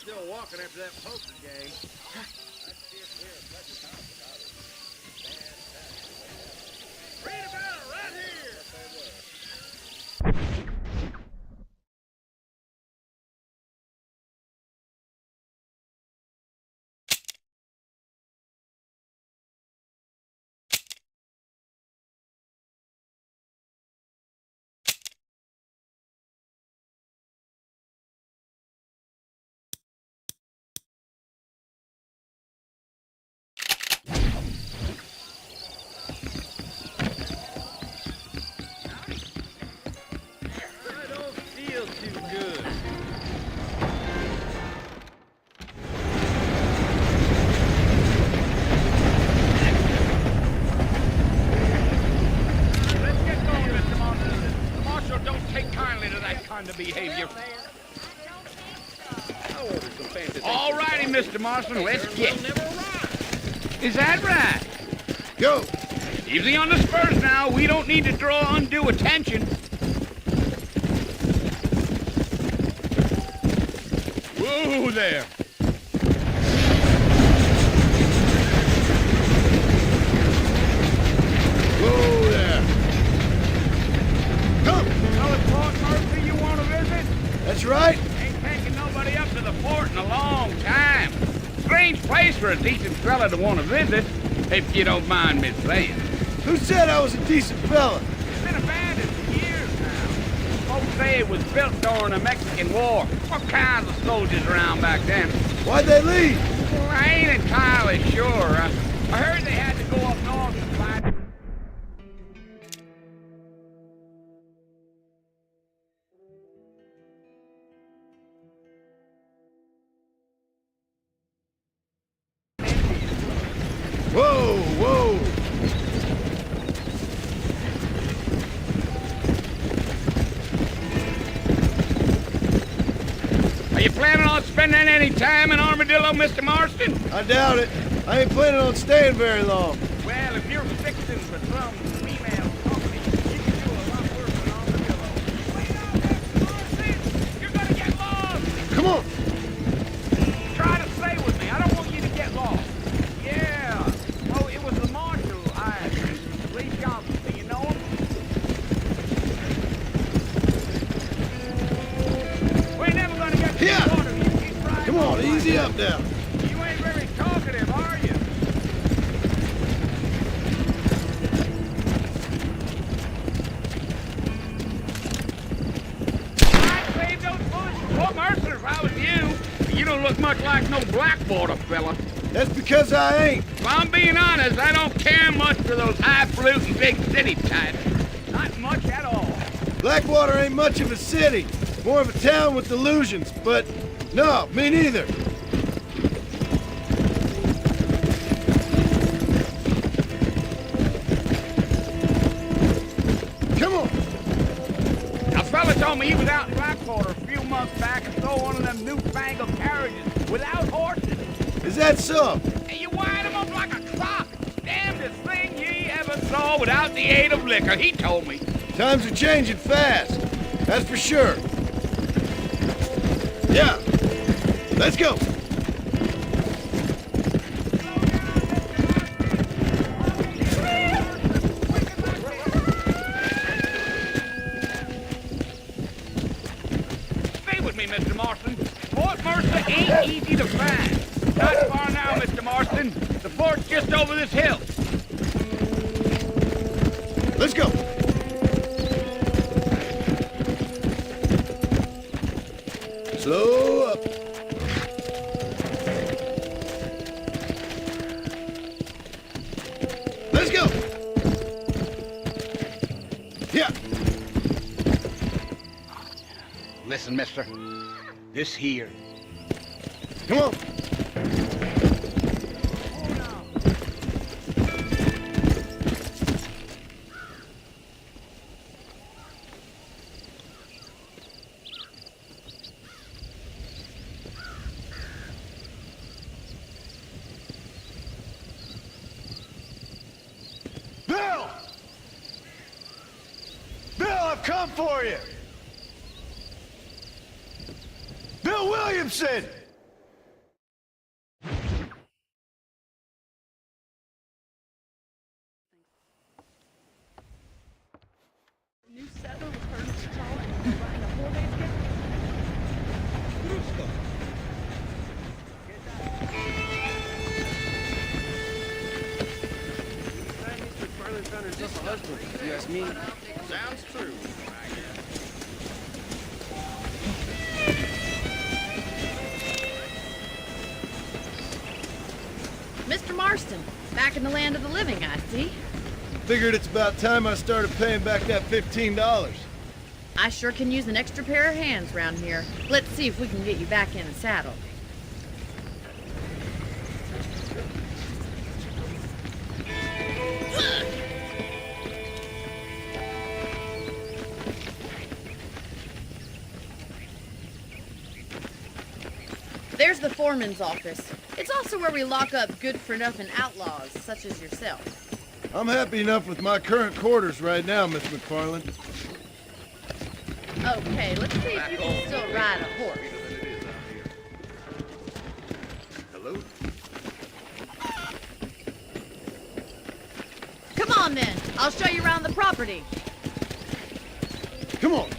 still walking after that poker game. Read about it right here. I don't feel too good. Let's get going, Mr. Marshall. The Marshal don't take kindly to that kind of behavior. I ordered some fancy All righty, Mr. Marshall, let's get. We'll never arrive. Is that right? Go. Easy on the spurs now. We don't need to draw undue attention. Whoa there. Whoa there. Come. Tell us, Fort Murphy, you want to visit? That's right. Ain't taking nobody up to the fort in a long time. Strange place for a decent fella to want to visit, if you don't mind me saying. Who said I was a decent fella? It's been abandoned for years now. Folks say it was built during the Mexican War. All kinds of soldiers around back then. Why'd they leave? Well, I ain't entirely sure. I heard they had to go up north to fight. Whoa, whoa. Are you planning on spending any time in Armadillo, Mr. Marston? I doubt it. I ain't planning on staying very long. Well, if you're fixing for some female company, you can do a lot worse than Armadillo. Wait out, Mr. Marston! You're gonna get lost! Come on. Try to stay with me. I don't want you to get lost. Yeah. Oh, it was the marshal I asked. Lee Johnson. Do you know him? We ain't never gonna get to Here. the water. You keep riding Come on, like easy that. up now. You ain't very talkative, are you? I'd save those bullets for Fort Mercer if I was you. You don't look much like no Blackwater fella. That's because I ain't. If I'm being honest, I don't care much for those highfalutin big city types. Not much at all. Blackwater ain't much of a city. More of a town with illusions, but no, me neither. Come on. A fella told me he was out in Blackwater a few months back and stole one of them newfangled carriages without horses. Is that so? And you wind him up like a clock. Damnedest thing ye ever saw without the aid of liquor, he told me. Times are changing fast. That's for sure. Yeah. Let's go. Stay with me, Mr. Marston. Fort Mercer ain't easy to find. Not far now, Mr. Marston. The fort's just over this hill. Let's go. Slow up. Let's go. Yeah. Listen, mister. This here. Come on. Bill! Bill, I've come for you! Bill Williamson! husband, if you ask me. Sounds true, I guess. Mr. Marston, back in the land of the living, I see. Figured it's about time I started paying back that $15. I sure can use an extra pair of hands round here. Let's see if we can get you back in the saddle. There's the foreman's office. It's also where we lock up good-for-nothing outlaws, such as yourself. I'm happy enough with my current quarters right now, Miss McFarland. Okay, let's see if you can still ride a horse. Hello? Come on, then. I'll show you around the property. Come on.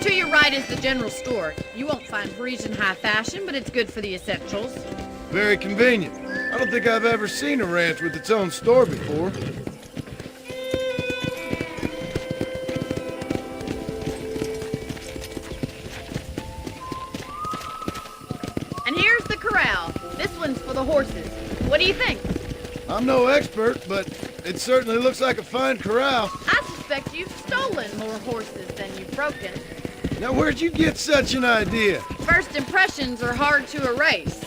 To your right is the general store. You won't find Parisian high fashion, but it's good for the essentials. Very convenient. I don't think I've ever seen a ranch with its own store before. And here's the corral. This one's for the horses. What do you think? I'm no expert, but it certainly looks like a fine corral. I suspect you've stolen more horses than you've broken. Now, where'd you get such an idea? First impressions are hard to erase.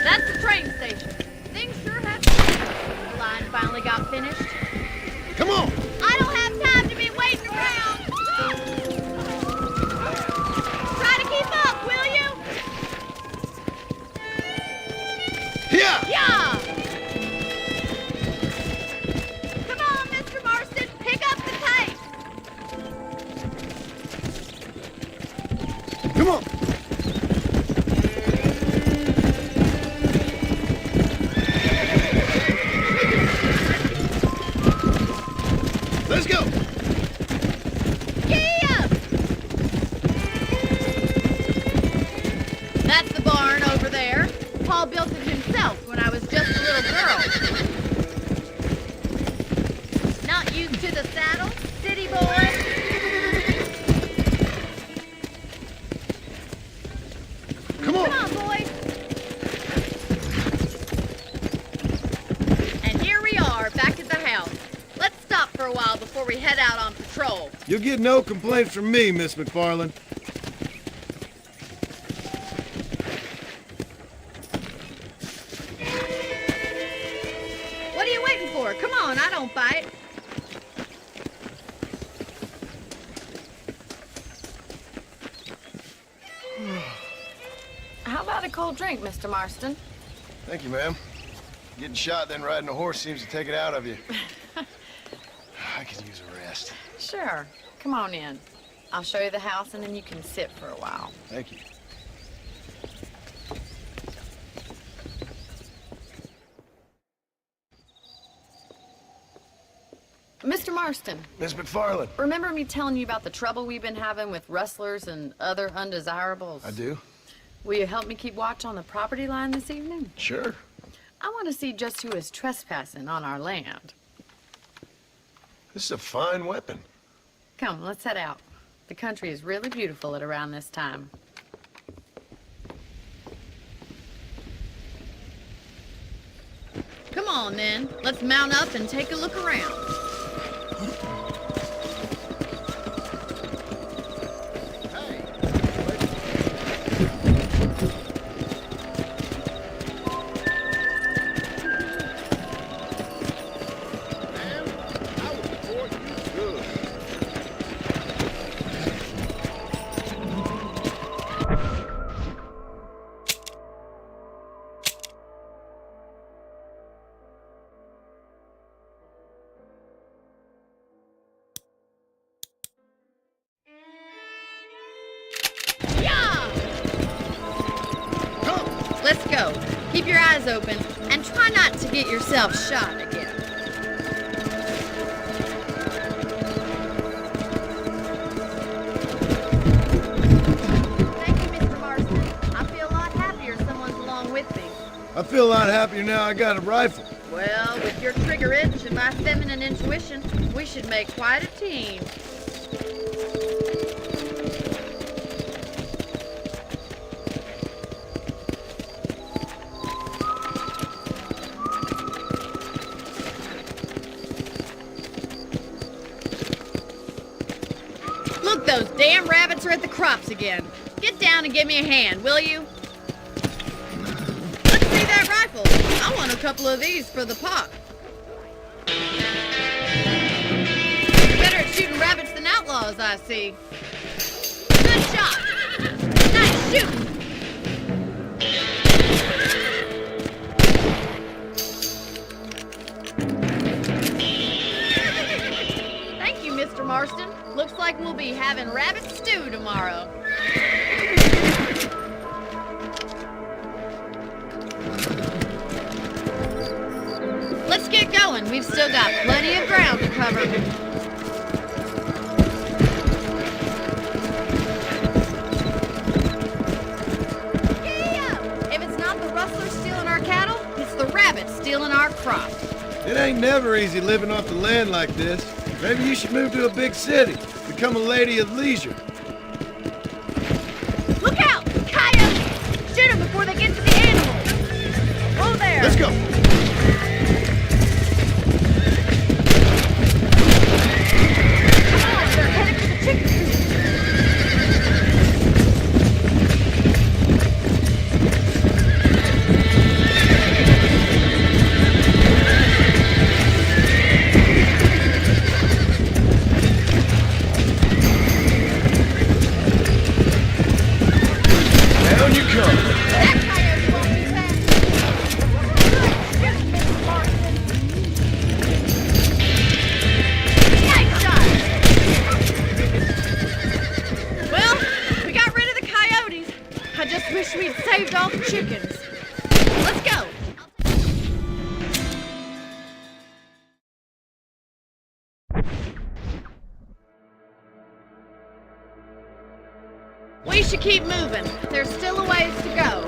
That's the train station. Things sure have... The line finally got finished. Come on! I don't have time to be waiting around. Try to keep up, will you? Here! Yeah! Come on, Mr. Marston, pick up the pace. Come on! Let's go! Yeah! That's the barn over there. Paul built it himself when I was just a little girl. Not used to the saddle, city boy? Come on! Come on, boys. And here we are, back at the house. Let's stop for a while before we head out on patrol. You'll get no complaints from me, Miss McFarland. What are you waiting for? Come on, I don't bite. How about a cold drink, Mr. Marston? Thank you, ma'am. Getting shot, then riding a horse seems to take it out of you. I could use a rest. Sure. Come on in. I'll show you the house, and then you can sit for a while. Thank you. Mr. Marston, Miss McFarland. remember me telling you about the trouble we've been having with rustlers and other undesirables? I do? Will you help me keep watch on the property line this evening? Sure. I want to see just who is trespassing on our land. This is a fine weapon. Come, let's head out. The country is really beautiful at around this time. Come on, then. Let's mount up and take a look around. Keep your eyes open and try not to get yourself shot again. Thank you, Mr. Marston. I feel a lot happier someone's along with me. I feel a lot happier now I got a rifle. Well, with your trigger itch and my feminine intuition, we should make quite a team. Look, those damn rabbits are at the crops again. Get down and give me a hand, will you? Let's see that rifle. I want a couple of these for the pot. You're better at shooting rabbits than outlaws, I see. Good shot. Nice shooting. Thank you, Mr. Marston. Looks like we'll be having rabbit stew tomorrow. Let's get going. We've still got plenty of ground to cover. Yeah! If it's not the rustler stealing our cattle, it's the rabbit stealing our crop. It ain't never easy living off the land like this. Maybe you should move to a big city. Become a lady of leisure. Look out! Coyotes! Shoot them before they get to the animals. Whoa there! Let's go. Come on, they're headed for the chicken coop. Down you come. That coyote won't be fast. Good shooting, Mr. Marston. Nice shot. Well, we got rid of the coyotes. I just wish we'd saved all the chickens. Let's go. We should keep moving. There's still a ways to go.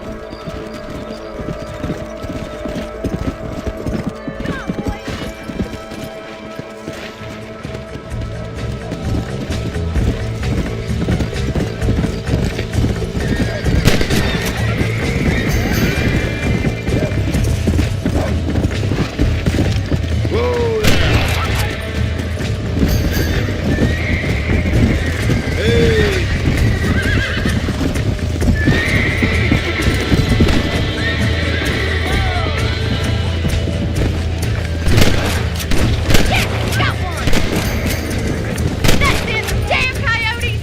Come on, boys. Whoa there. Hey. Yes, got one. That's it, damn coyotes.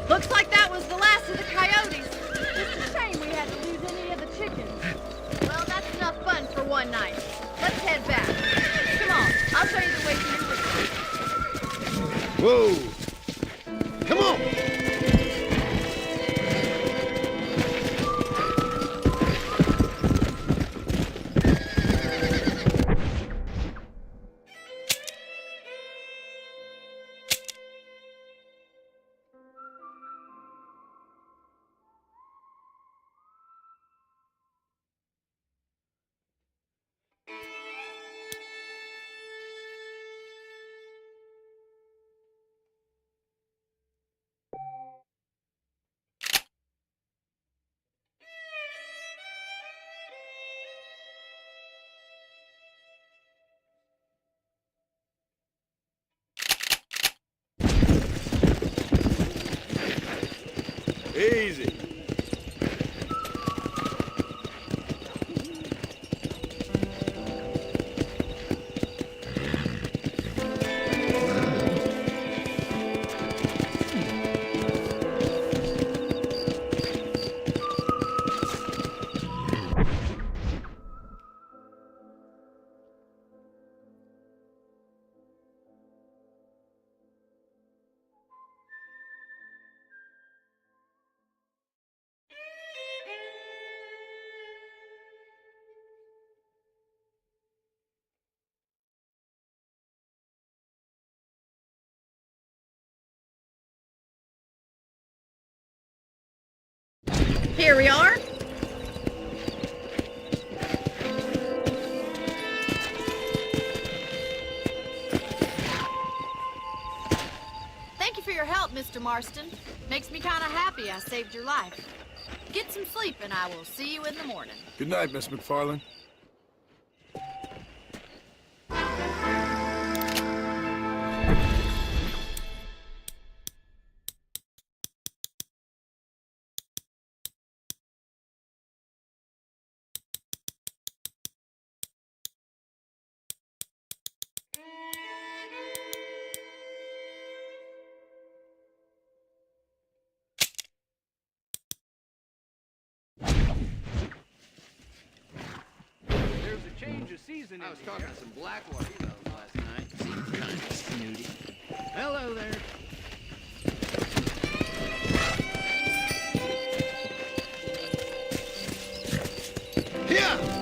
Looks like that was the last of the coyotes. It's a shame we had to lose any of the chickens. Well, that's enough fun for one night. Let's head back. Come on, I'll show you the way through. Whoa. Come on. Easy. Here we are. Thank you for your help, Mr. Marston. Makes me kind of happy I saved your life. Get some sleep, and I will see you in the morning. Good night, Miss McFarland. There's a change of season I was in talking here. to some Blackwater fellows last night. Seemed kind of snooty. Hello there. Yeah!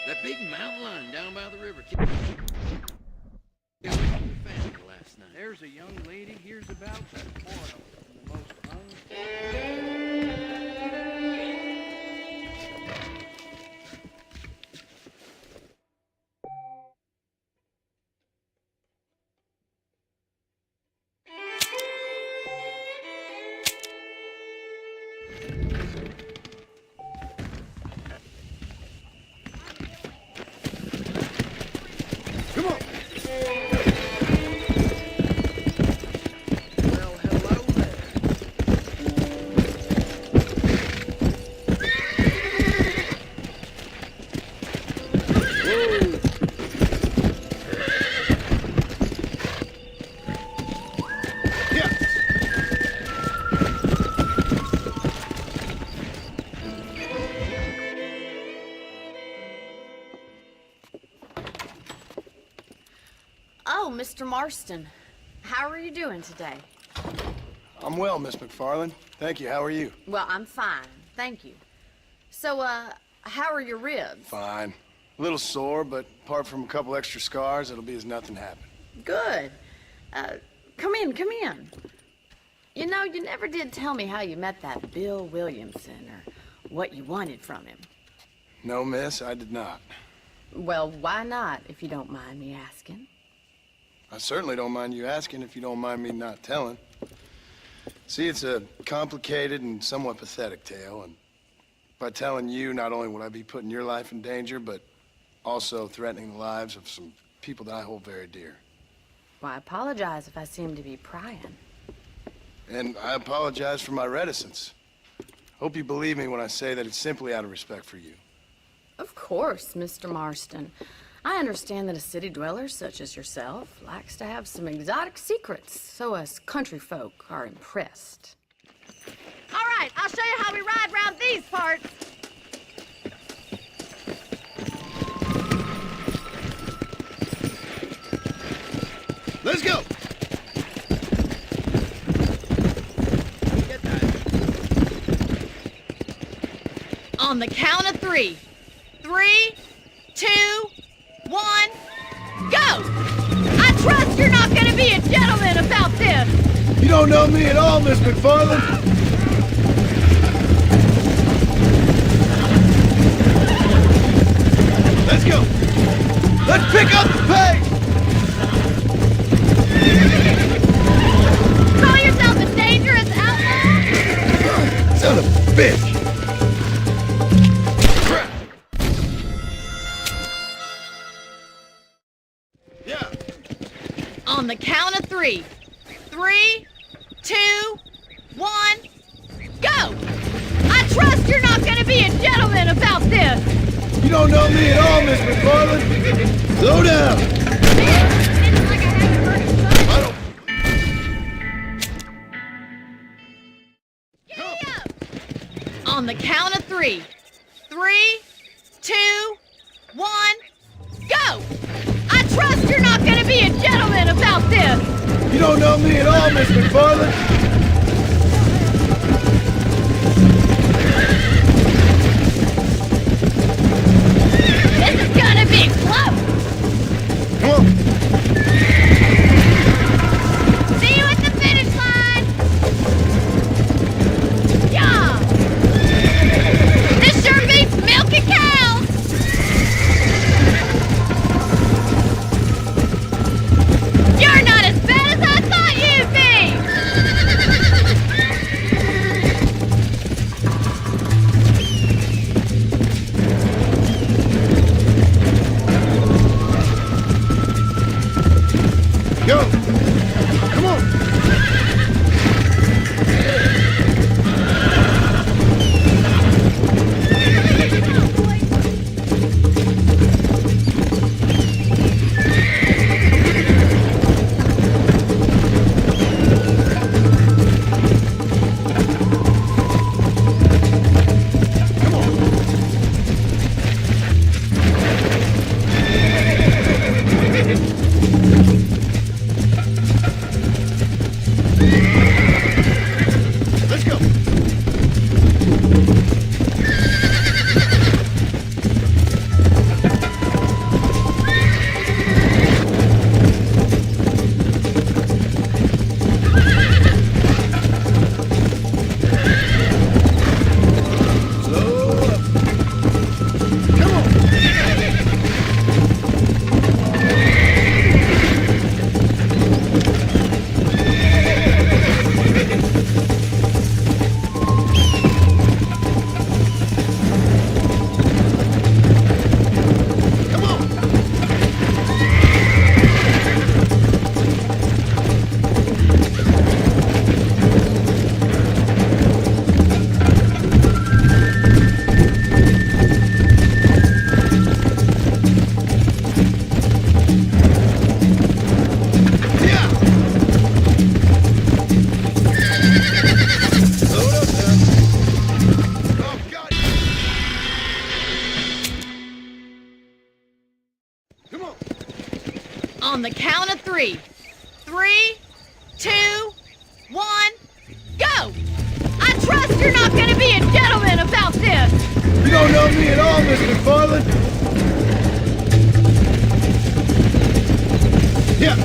That big mountain lion down by the river. Killed your family last night. There's a young lady hears about spoiled in the most Come on! Well, hello there. Yeah! Oh, Mr. Marston. How are you doing today? I'm well, Miss McFarland. Thank you. How are you? Well, I'm fine. Thank you. So, how are your ribs? Fine. A little sore, but apart from a couple extra scars, it'll be as nothing happened. Good. Come in, come in. You know, you never did tell me how you met that Bill Williamson or what you wanted from him. No, miss, I did not. Well, why not, if you don't mind me asking? I certainly don't mind you asking if you don't mind me not telling. See, it's a complicated and somewhat pathetic tale, and by telling you, not only would I be putting your life in danger, but also threatening the lives of some people that I hold very dear. Well, I apologize if I seem to be prying. And I apologize for my reticence. Hope you believe me when I say that it's simply out of respect for you. Of course, Mr. Marston. I understand that a city dweller such as yourself likes to have some exotic secrets, so us country folk are impressed. All right, I'll show you how we ride around these parts. Let's go! Get that. On the count of 3. 3, 2, 1, go! I trust you're not gonna be a gentleman about this. You don't know me at all, Miss McFarland. Let's go! Let's pick up the pace! Call yourself a dangerous outlaw? Son of a bitch! Yeah! be a gentleman about this! You don't know me at all, Miss McFarland. Slow down. It's like I haven't heard of something. I don't... Giddy up! On the count of 3. 3, 2, 1, go! I trust you're not gonna be a gentleman about this! You don't know me at all, Miss McFarland. This is gonna be close! Come on. See you at the finish line! Yeah! This sure beats milking cows! You're not as bad as I thought you'd be! Go. Come on. Let's go. Slow up. Come on. Come on. Yeah. Load up now. Oh, God. Come on. On the count of 3. 3, 2, 1, go! I trust you're not gonna be a gentleman about this! You don't know me at all, Miss McFarland. Yeah.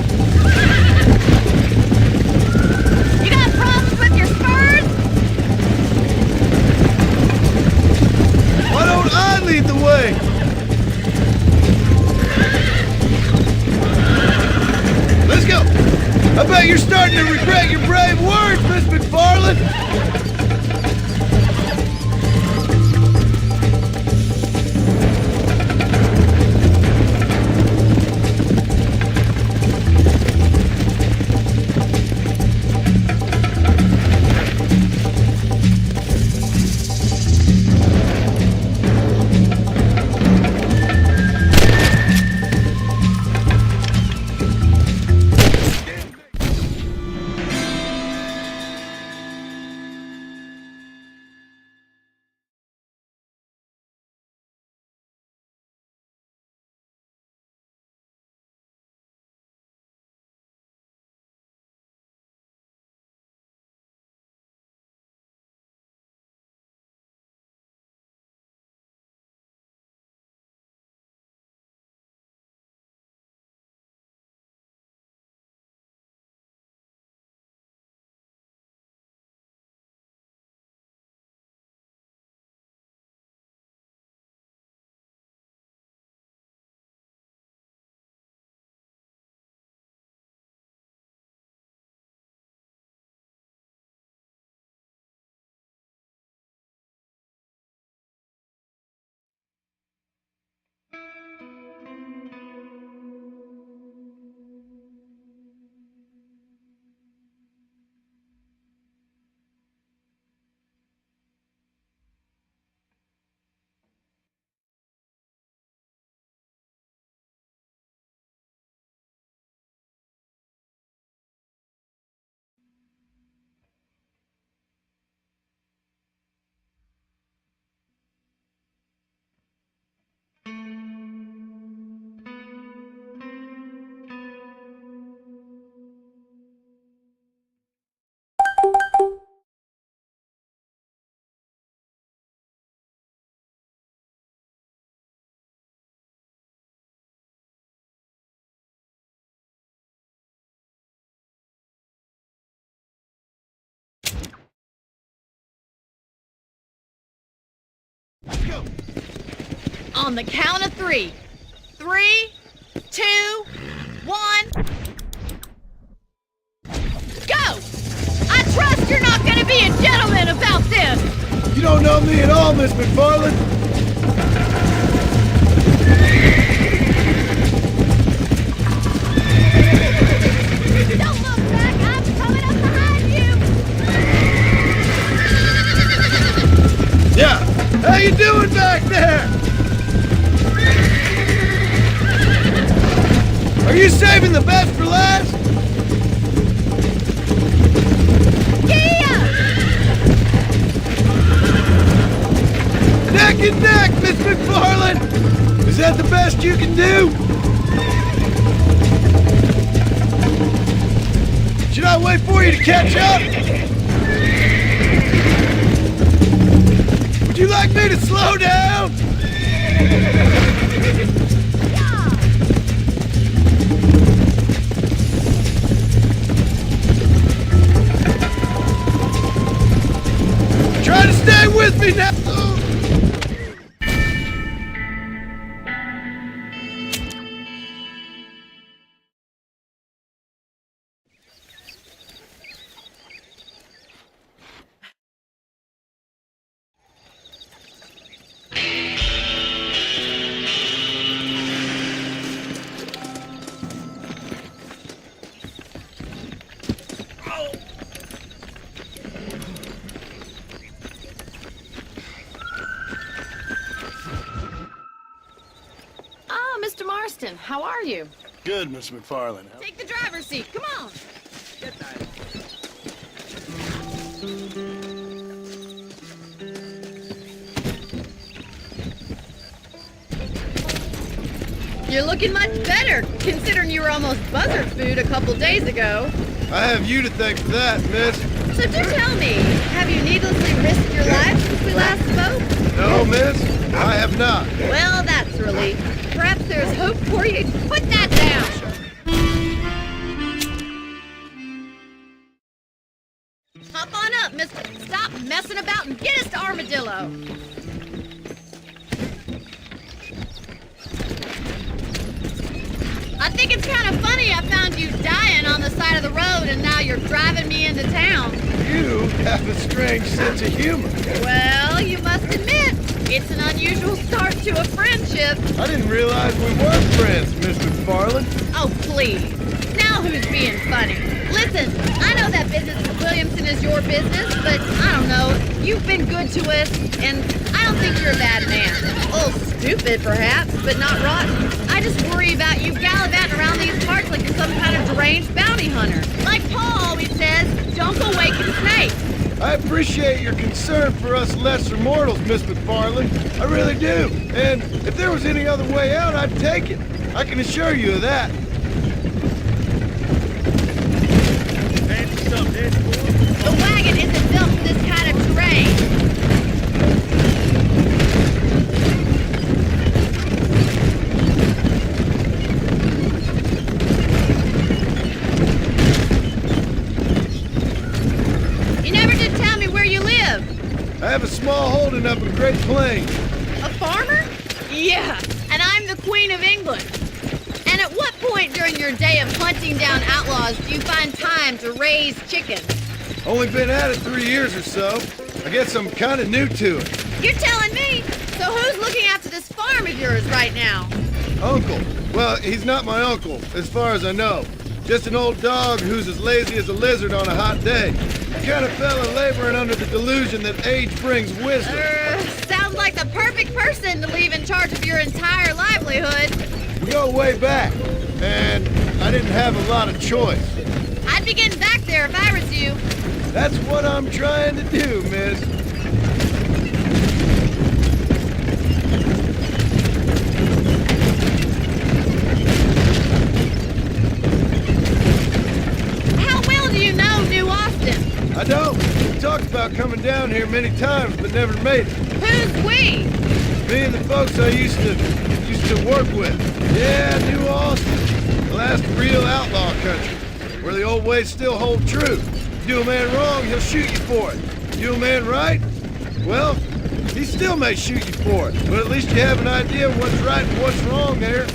You got problems with your spurs? Why don't I lead the way? Let's go. I bet you're starting to regret your brave words, Miss McFarland. On the count of 3. 3, 2, 1. Go! I trust you're not gonna be a gentleman about this! You don't know me at all, Miss McFarland. Don't look back! I'm coming up behind you! Yeah. How you doing back there? Are you saving the best for last? Kia! Neck and neck, Miss McFarland! Is that the best you can do? Should I wait for you to catch up? Would you like me to slow down? Try to stay with me now! Ah, Mr. Marston, how are you? Good, Miss McFarland. Take the driver's seat, come on! Get that. You're looking much better, considering you were almost buzzard food a couple days ago. I have you to thank for that, miss. So do tell me, have you needlessly risked your life since we last spoke? No, miss, I have not. Well, that's a relief. Perhaps there's hope for you. Put that down! Hop on up, mister. Stop messing about and get us to Armadillo. I think it's kind of funny I found you dying on the side of the road and now you're driving me into town. You have a strange sense of humor. Well, you must admit, it's an unusual start to a friendship. I didn't realize we were friends, Miss McFarland. Oh, please. Now who's being funny? Listen, I know that business with Williamson is your business, but I don't know. You've been good to us, and I don't think you're a bad man. A little stupid, perhaps, but not rotten. I just worry about you gallivanting around these parts like you're some kind of deranged bounty hunter. Like Paul always says, don't go waking snakes. I appreciate your concern for us lesser mortals, Miss McFarland. I really do. And if there was any other way out, I'd take it. I can assure you of that. The wagon isn't built for this kind of terrain. You never did tell me where you live. I have a small holding up in Great Plains. A farmer? Yeah, and I'm the Queen of England. And at what point during your day of hunting down outlaws do you find time to raise chickens? Only been at it 3 years or so. I guess I'm kind of new to it. You're telling me? So who's looking after this farm of yours right now? Uncle. Well, he's not my uncle, as far as I know. Just an old dog who's as lazy as a lizard on a hot day. The kind of fella laboring under the delusion that age brings wisdom. Sounds like the perfect person to leave in charge of your entire livelihood. We go way back, and I didn't have a lot of choice. I'd be getting back there if I was you. That's what I'm trying to do, miss. How well do you know New Austin? I don't. We talked about coming down here many times, but never made it. Who's we? Me and the folks I used to work with. Yeah, New Austin. The last real outlaw country, where the old ways still hold true. Do a man wrong, he'll shoot you for it. Do a man right? Well, He still may shoot you for it, but at least you have an idea of what's right and what's wrong there.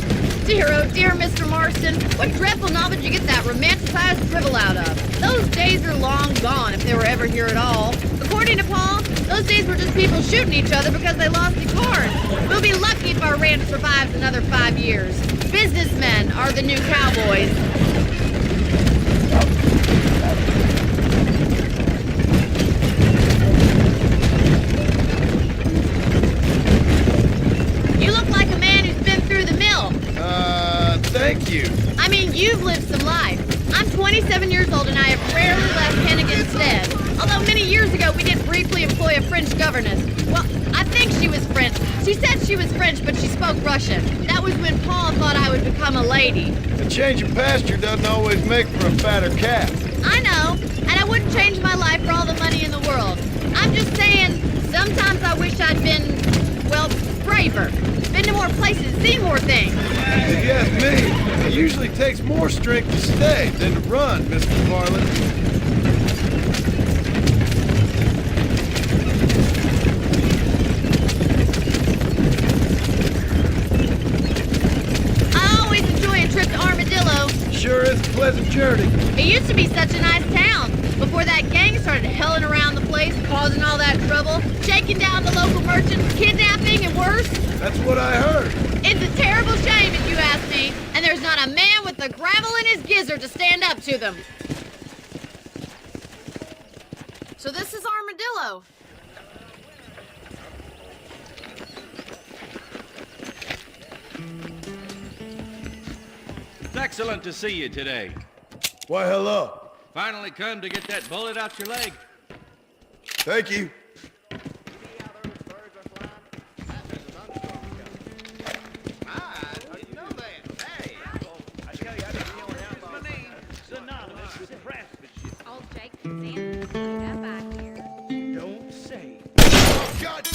Dear, oh dear, Mr. Marston, what dreadful novel did you get that romanticized drivel out of? Those days are long gone, if they were ever here at all. According to Paul, those days were just people shooting each other because they lost the corn. We'll be lucky if our ranch survives another 5 years. Businessmen are the new cowboys. You look like a man who's been through the mill. Thank you. I mean, you've lived some life. I'm 27 years old and I have rarely left Hennigan's stead. Although many years ago we did briefly employ a French governess. Well, I think she was French. She said she was French, but she spoke Russian. That was when Paul thought I would become a lady. A change of pasture doesn't always make for a fatter calf. I know, and I wouldn't change my life for all the money in the world. I'm just saying, sometimes I wish I'd been, well, braver. Been to more places, seen more things. If you ask me, it usually takes more strength to stay than to run, Mr. Marlin. I always enjoy a trip to Armadillo. Sure is a pleasant journey. It used to be such a nice town. Before that gang started helling around the place, causing all that trouble, shaking down the local merchants, kidnapping, and worse. That's what I heard. It's a terrible shame, if you ask me. And there's not a man with the gravel in his gizzard to stand up to them. So this is Armadillo. It's excellent to see you today. Why, hello. Finally come to get that bullet out your leg. Thank you. Old Jake and Sam got back here. Don't say. God.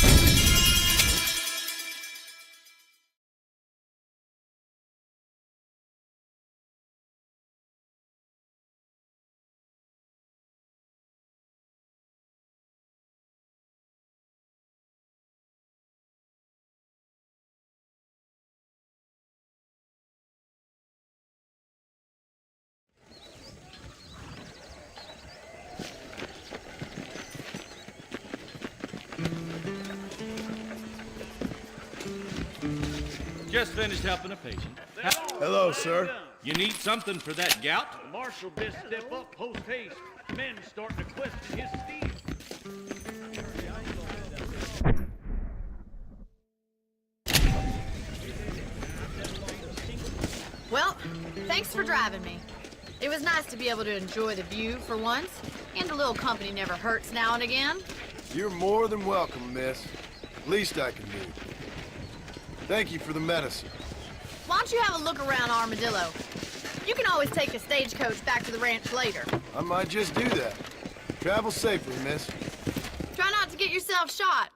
Just finished helping a patient. Hello, sir. You need something for that gout? Marshal best step up post haste. Men starting to question his steel. Well, thanks for driving me. It was nice to be able to enjoy the view for once, and a little company never hurts now and again. You're more than welcome, miss. Least I can do. Thank you for the medicine. Why don't you have a look around Armadillo? You can always take a stagecoach back to the ranch later. I might just do that. Travel safely, miss. Try not to get yourself shot.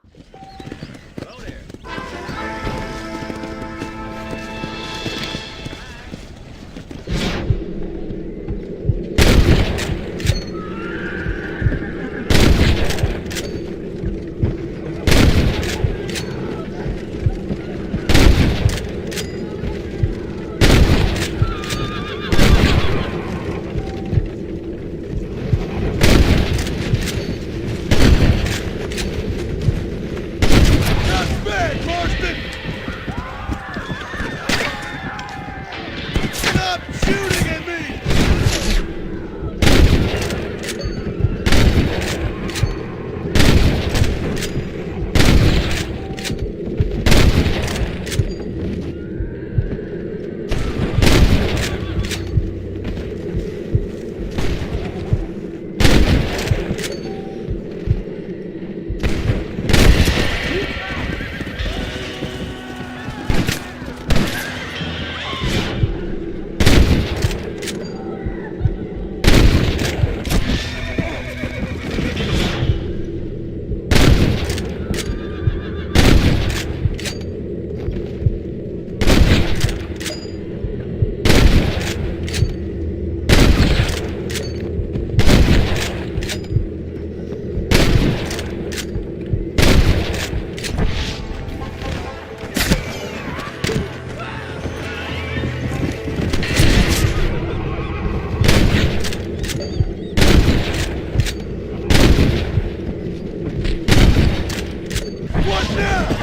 What now?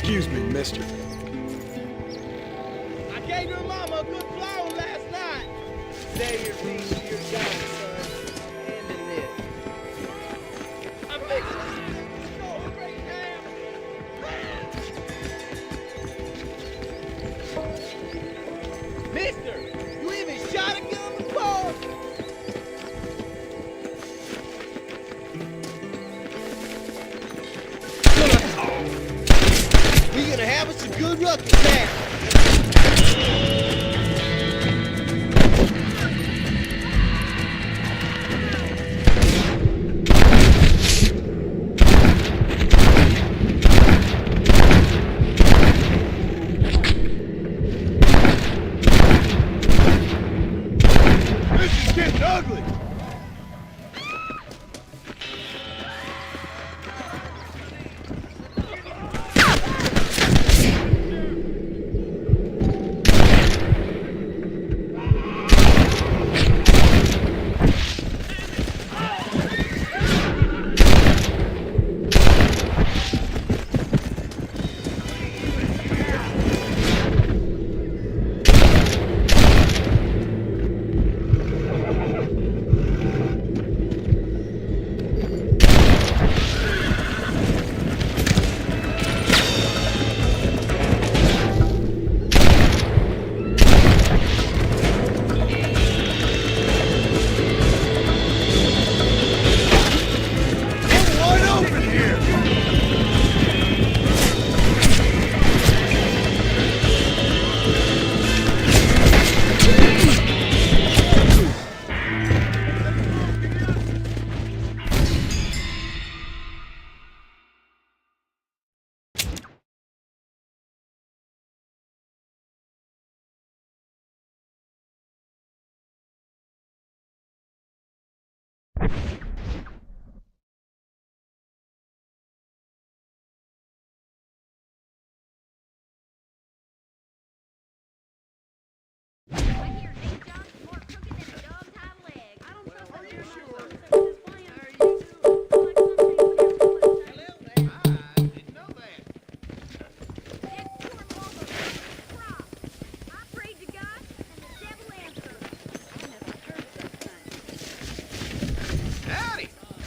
Excuse me, mister. I gave your mama a good blow last night. Say your piece of your gun, son. Handle it. I'm fixing to go right now. Mister, you even shot a gun before? We gonna have us a good ruckus now. This is getting ugly.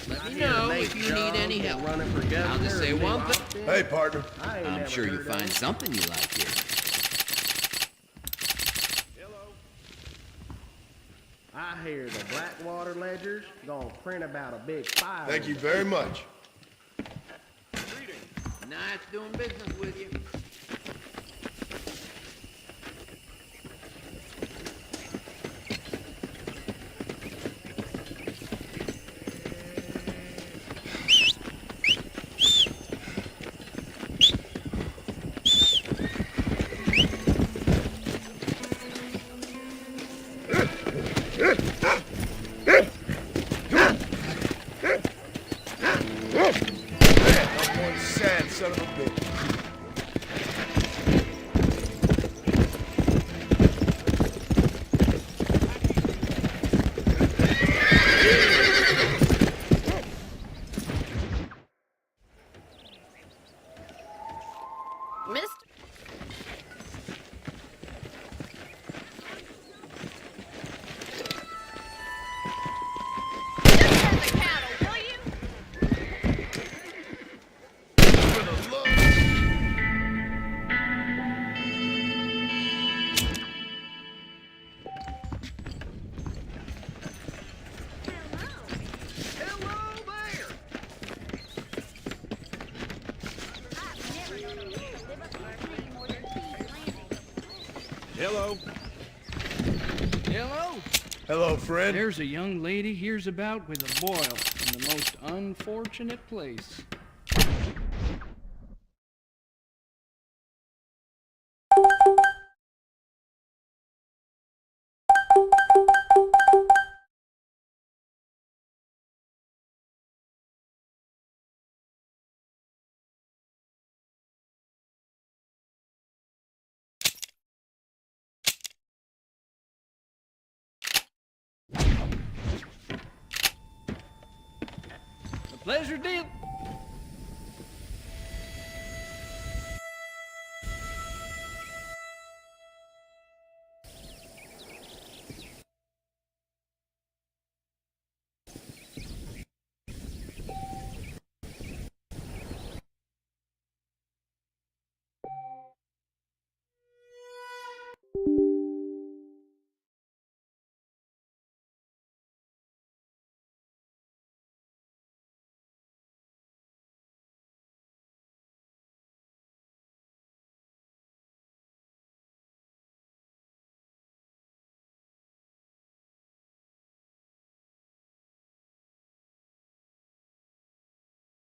Let me know if you need any help. I'll just say one thing. Hey, partner. I'm sure you'll find something you like here. I hear the Blackwater Ledger's gonna print about a big fire. Thank you very much. Nice doing business with you. Sad son of a bitch. Mister. Hello. Hello. Hello, friend. There's a young lady here's about with a boil in the most unfortunate place. A pleasure deal.